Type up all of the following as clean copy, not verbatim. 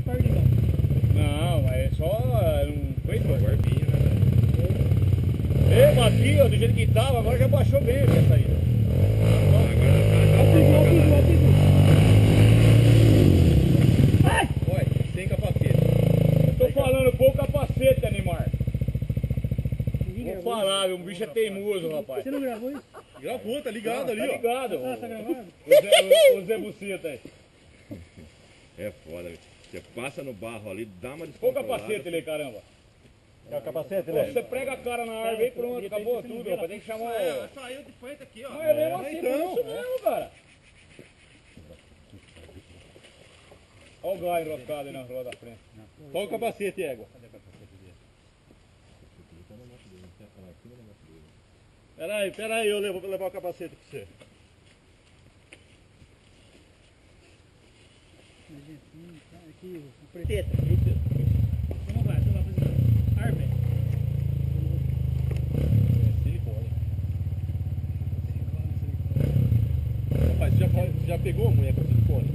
perto de lá. Não, mas é só um peito, guardinha, né? Ei, aqui, ó, do jeito que tava, agora já baixou bem essa saída. Ai! Olha, sem capacete. Eu tô falando pouco capacete, Animar. Vou falar, o bicho é teimoso, rapaz. Você não gravou isso? Gravou, tá ligado ali, ó. Tá ligado. Tá gravado? O Zé Buceta aí. É foda, você passa no barro ali, dá uma Põe o descontrolada. capacete ali, caramba. É o capacete, Você prega a cara na árvore e pronto, acabou tudo, rapaz. Tem que chamar o... Saiu de frente aqui, ó. Mas é mesmo assim, então. isso mesmo, cara. Olha o galho enroscado aí na roda da frente. Põe o capacete, égua. Pera aí, eu vou levar o capacete pra você. Aqui, o preteta. Como vai? Você vai fazer árvore? Silicone. Rapaz, você já pegou a mulher com silicone?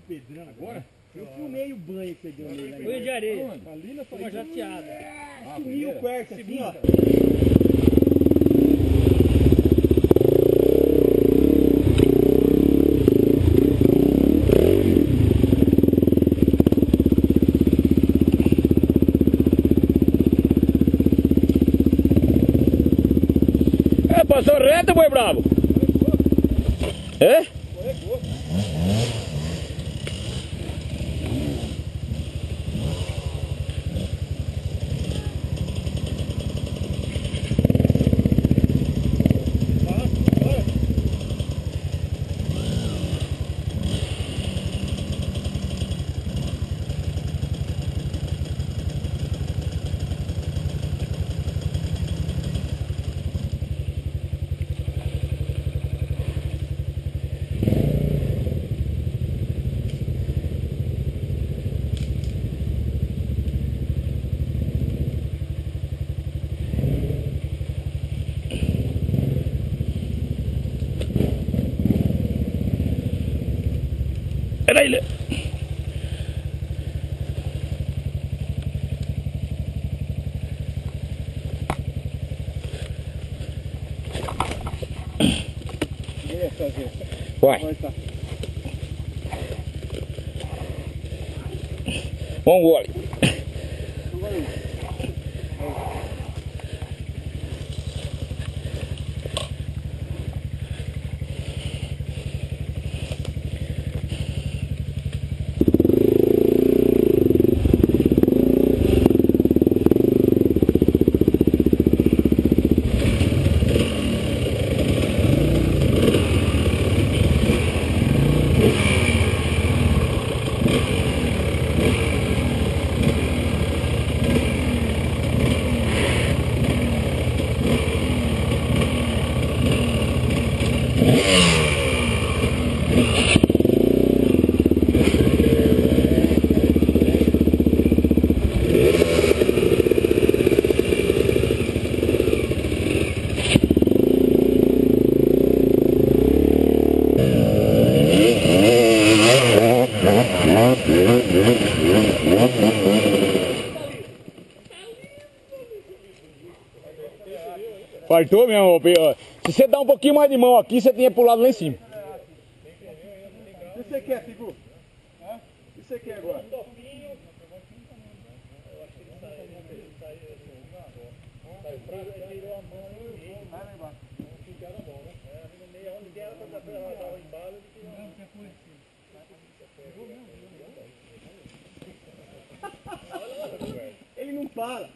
Pedrão agora? Eu filmei o banho que você deu nele aí. Banho de areia. Ali na uma jateada. Sumiu o quarto assim, ó. É, passou reto, boi bravo. É? Peraí, Lê. Vai. Vamos embora. Fartou mesmo, se você dá um pouquinho mais de mão aqui, você tinha pulado lá em cima. O que você quer, Figu? O que você quer agora? Ele não para.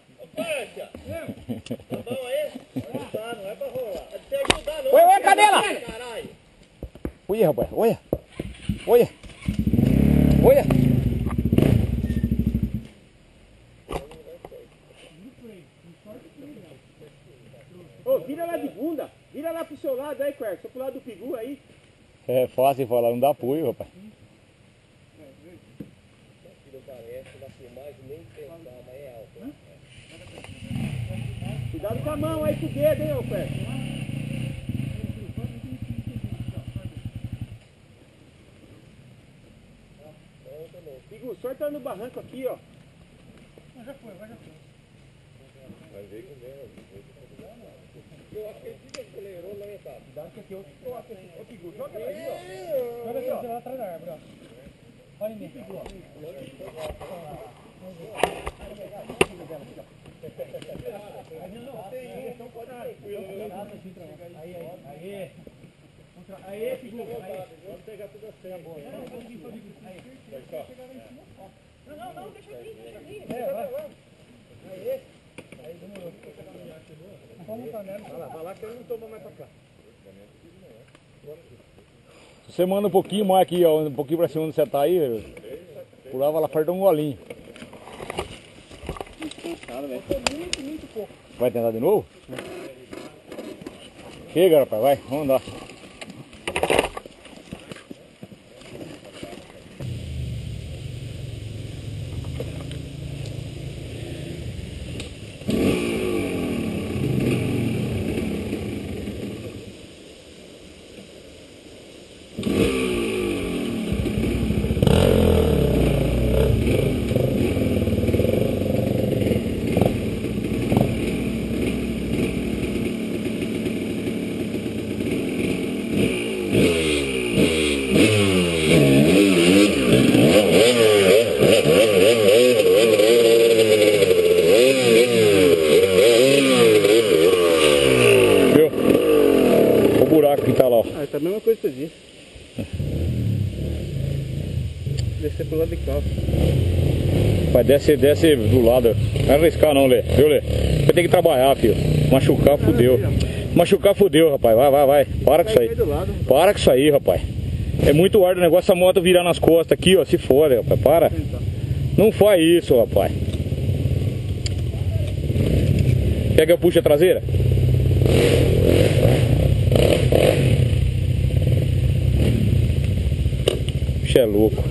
Oi, cadê ela? Caralho! puia, rapaz. Olha. Olha. Olha. Ô, vira lá de bunda. Vira lá pro seu lado aí, Quercia. Pro lado do Pigu aí. É fácil falar, não dá apoio, rapaz. Cuidado com a mão aí, com o dedo, hein, ô Quercia. Pigu, o senhor tá no barranco aqui, ó. Mas já foi, já foi. Mas veio com Deus. Eu acho que ele fica acelerou lá, tá? Cuidado que aqui, ô Pigu, joga aí, ó. Joga aqui, ó, lá atrás da árvore, ó. Olha em mim, Pigu, ó. Aí, Pigu, aí. Vamos pegar tudo assim. Aí. Não, deixa aqui. Vai. Aí, demorou. Vamos pra nela. Vai lá que ele não toma mais pra cá. Você manda um pouquinho mais aqui, ó, um pouquinho pra cima onde você tá aí, pulava lá perto de um golinho. Muito pouco. Vai tentar de novo? Chega, rapaz, vai, vamos andar. Ah, tá a mesma coisa que você disse. Descer pro lado de cá. Vai, desce do lado. Não vai arriscar não, Lê. Viu, Lê? Vai ter que trabalhar, filho. Machucar, fudeu. Machucar, fudeu, rapaz. Vai. Para com isso aí. Para com isso aí, rapaz. É muito ar do negócio, essa moto virar nas costas aqui, ó. Se fode, rapaz. Para. Não faz isso, rapaz. Quer que eu puxe a traseira? Bicho é louco.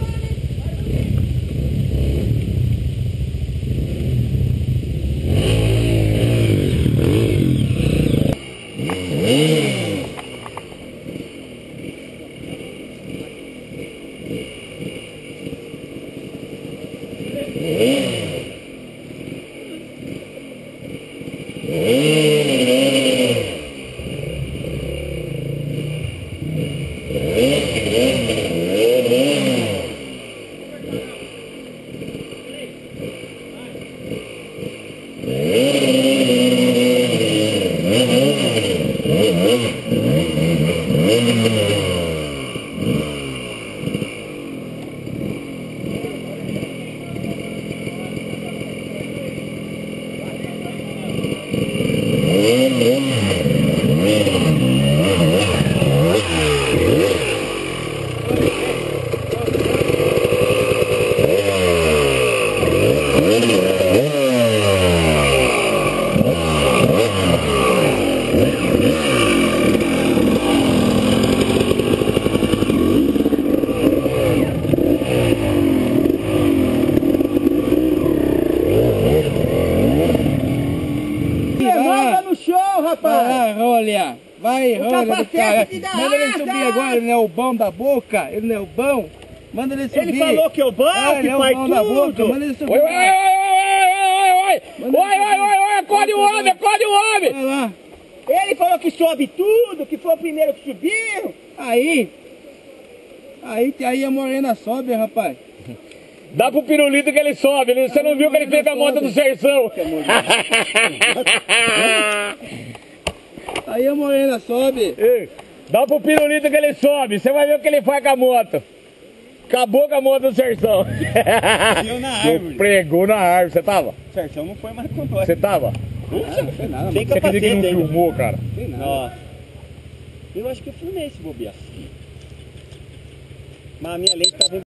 Olha, vai, olha do cara. Manda ele subir agora, ele não é o bom da boca, ele não é o bom. Manda ele subir. Ele falou que é o bom, que faz tudo. Da boca. Manda ele subir. Oi, acorde o homem. Vai lá. Ele falou que sobe tudo, que foi o primeiro que subiu. Aí a morena sobe, rapaz. Dá pro pirulito que ele sobe, você não viu que ele fez com a moto do Serção? Aí a morena sobe. Ei, dá pro pirulito que ele sobe, você vai ver o que ele faz com a moto. Acabou com a moto do Serção. Deu na árvore. Pregou na árvore, você tava? Sertão não foi mais com nós. Você tava? Não foi nada, Você acredita que não filmou, cara? Tem nada. Eu acho que eu filmei esse bobear. Mas a minha lente tava